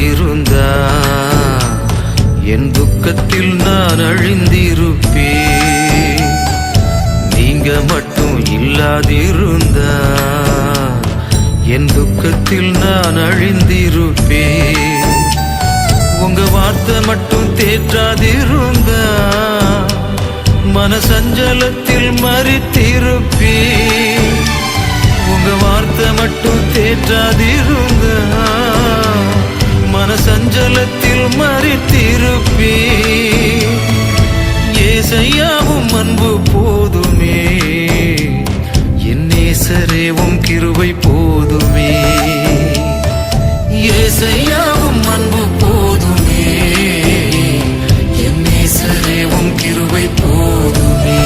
இல்லாதிருந்தா என் துக்கத்தில் நான் அழிந்திருப்பேன். நீங்க மட்டும் இல்லாதிருந்தா என் துக்கத்தில் நான் அழிந்திருப்பேன். உங்க வார்த்தை மட்டும் தேற்றாதிருந்தா மனசஞ்சலத்தில் மறித்திருப்பேன். உங்க வார்த்தை மட்டும் தேற்றாதிருந்தா மனசஞ்சலத்தில் மறித்திருப்பேன். ஏசையாவும் அன்பு போதுமே, என் நேசரேவும் கிருபை போதுமே. ஏசையாவும் அன்பு போதுமே, என் நேசரேவும் கிருபை போதுமே.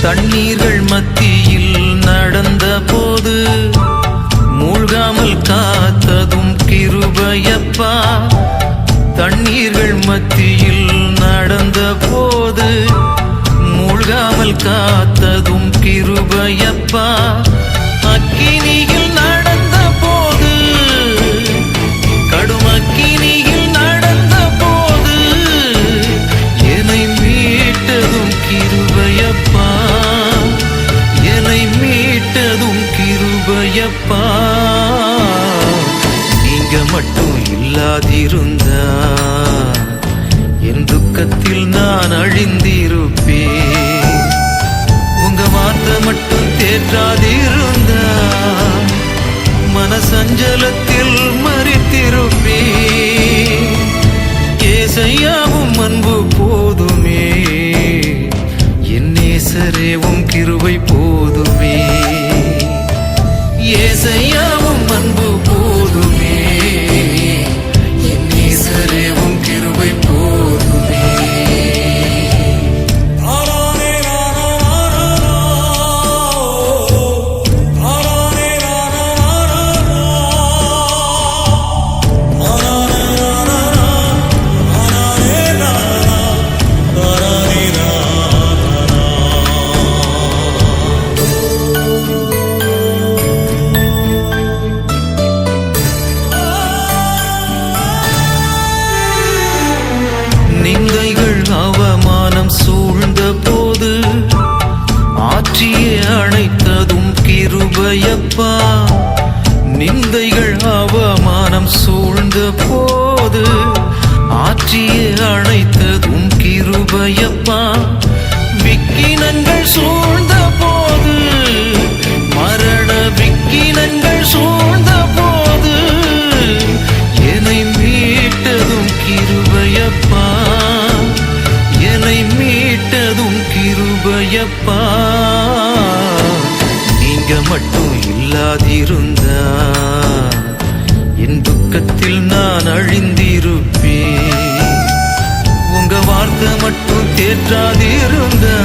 தண்ணீர்கள் மத்தியில் நடந்த போது மூழ்காமல் காத்ததும் கிருபையப்பா. தண்ணீர்கள் மத்தியில் நடந்த போது மூழ்காமல் காத்ததும் கிருபையப்பா. அக்கினியில் நடந்த போது கடும் அக்கினியில் நடந்த போது என்னை மீட்டதும் கிருபையப்பா. என்னை மீட்டதும் கிருபையப்பா. நீங்க மட்டும் இல்லாதிருந்தா என் துக்கத்தில் நான் அழிந்திருப்பேன். உங்க வார்த்தை மட்டும் தேற்றாதிருந்தா மனசஞ்சலத்தில் மறித்திருப்பேன். ஏசையாவும் அன்பு போதுமே, என் நேசரேவும் கிருபை போதுமே. ஏசையாவும் அன்பு போதுமே, என் நேசரேவும் கிருபை போதுமே. நிந்தைகள் அவமானம் சூழ்ந்த போது ஆற்றியே அணைத்ததும் கிருபையப்பா. நிந்தைகள் அவமானம் சூழ்ந்த போது ஆற்றியே அணைத்ததும் கிருபையப்பா. விக்கினங்கள் சூழ்ந்த போது மரண விக்கினங்கள் சூழ்ந்த போது என்னை மீட்டதும் கிருபையப்பா. என்னை மீட்டதும் கிருபையப்பா. நீங்க மட்டும் இல்லாதிருந்தா என் துக்கத்தில் நான் அழிந்திருப்பேன். உங்க வார்த்தை மட்டும் தேற்றாதிருந்தா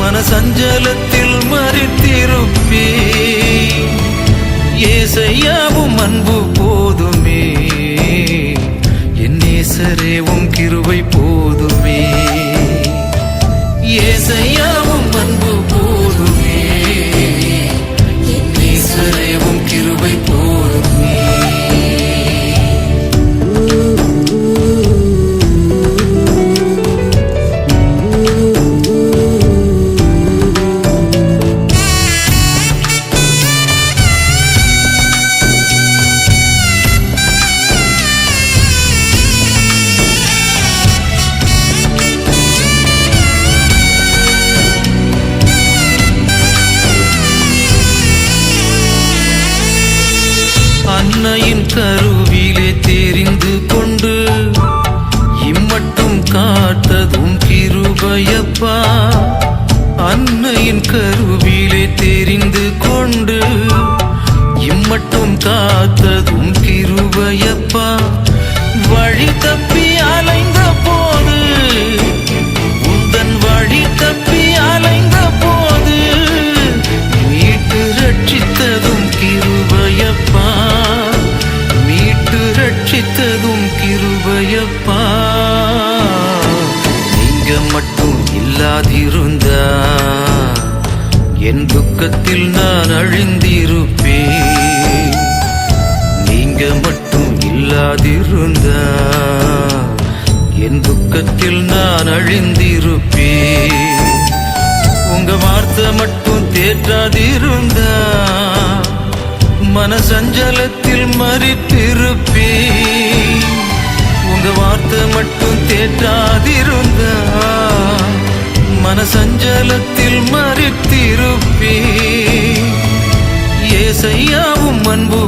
மனசஞ்சலத்தில் மறித்திருப்பேன். ஏசையாவும் அன்பு போதுமே, என் நேசரேவும் கிருபை போதுமே. ஏசையாவும் அன்பு போதுமே, என் நேசரேவும் கிருபை போதுமே. வழி தப்பி அலைந்த போது, உந்தன் வழி தப்பி அலைந்த போது மீட்டு ரட்சித்ததும் கிருபையப்பா, மீட்டு ரட்சித்ததும் கிருபையப்பா. நீங்க மட்டும் இல்லாதிருந்தா என் துக்கத்தில் நான் அழிந்திருப்பேன். நீங்க மட்டும் இல்லாதிருந்தா என் துக்கத்தில் நான் அழிந்திருப்பேன். உங்க வார்த்தை மட்டும் தேற்றாதிருந்தா மனசஞ்சலத்தில் மரித்திருப்பேன். உங்க வார்த்தை மட்டும் தேற்றாதிருந்தா மனசஞ்சலத்தில் மரித்திருப்பேன். ஏசையாவும் அன்பு